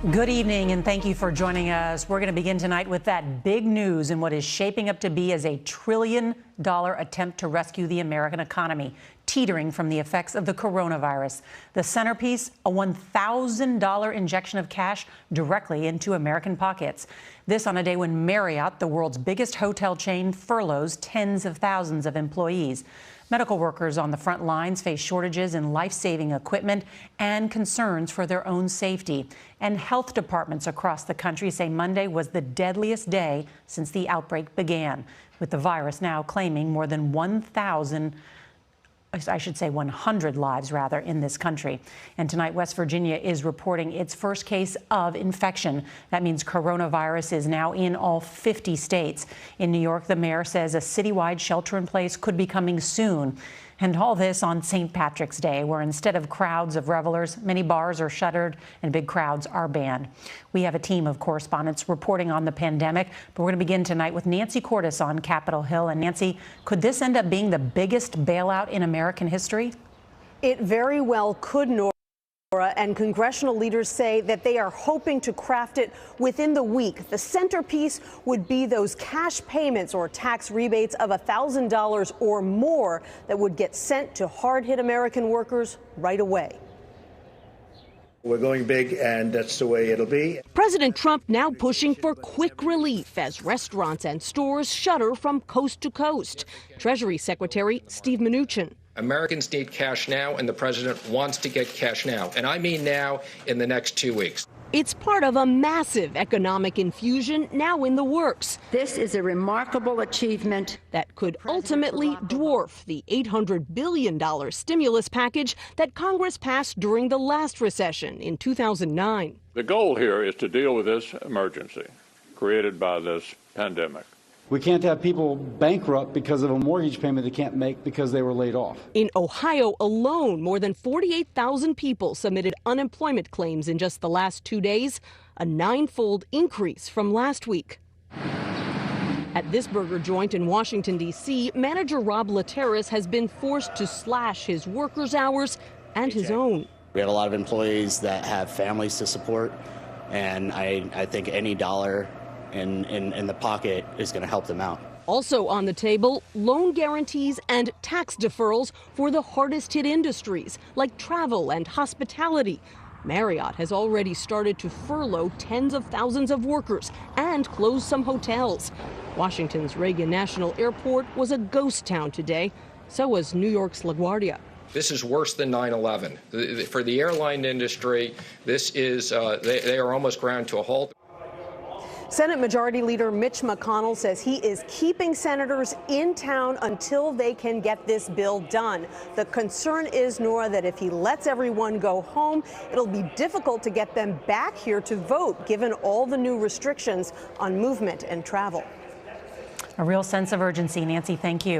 Good evening, and thank you for joining us. We're going to begin tonight with that big news in what is shaping up to be as a $1 trillion attempt to rescue the American economy, teetering from the effects of the coronavirus. The centerpiece, a $1,000 injection of cash directly into American pockets. This on a day when Marriott, the world's biggest hotel chain, furloughs tens of thousands of employees. Medical workers on the front lines face shortages in life-saving equipment and concerns for their own safety. And health departments across the country say Monday was the deadliest day since the outbreak began, with the virus now claiming more than 100 lives rather, in this country. And tonight, West Virginia is reporting its first case of infection. That means coronavirus is now in all 50 states. In New York, the mayor says a citywide shelter in place could be coming soon. And all this on St. Patrick's Day, where instead of crowds of revelers, many bars are shuttered and big crowds are banned. We have a team of correspondents reporting on the pandemic, but we're going to begin tonight with Nancy Cordes on Capitol Hill. And Nancy, could this end up being the biggest bailout in American history? It very well could, Nora. And congressional leaders say that they are hoping to craft it within the week. The centerpiece would be those cash payments or tax rebates of $1,000 or more that would get sent to hard-hit American workers right away. We're going big, and that's the way it'll be. President Trump now pushing for quick relief as restaurants and stores shutter from coast to coast. Treasury Secretary Steve Mnuchin. Americans need cash now, and the president wants to get cash now. And I mean now, in the next 2 weeks. It's part of a massive economic infusion now in the works. This is a remarkable achievement that could ultimately dwarf the $800 billion stimulus package that Congress passed during the last recession in 2009. The goal here is to deal with this emergency created by this pandemic. We can't have people bankrupt because of a mortgage payment they can't make because they were laid off. In Ohio alone, more than 48,000 people submitted unemployment claims in just the last 2 days, a 9-fold increase from last week. At this burger joint in Washington, D.C., manager Rob Lateris has been forced to slash his workers' hours and his own. We have a lot of employees that have families to support, and I think any dollar in the pocket is going to help them out. Also on the table, loan guarantees and tax deferrals for the hardest hit industries like travel and hospitality. Marriott has already started to furlough tens of thousands of workers and close some hotels. Washington's Reagan National Airport was a ghost town today. So was New York's LaGuardia. This is worse than 9/11. For the airline industry, this is they are almost ground to a halt. Senate Majority Leader Mitch McConnell says he is keeping senators in town until they can get this bill done. The concern is, Nora, that if he lets everyone go home, it'll be difficult to get them back here to vote, given all the new restrictions on movement and travel. A real sense of urgency. Nancy, thank you.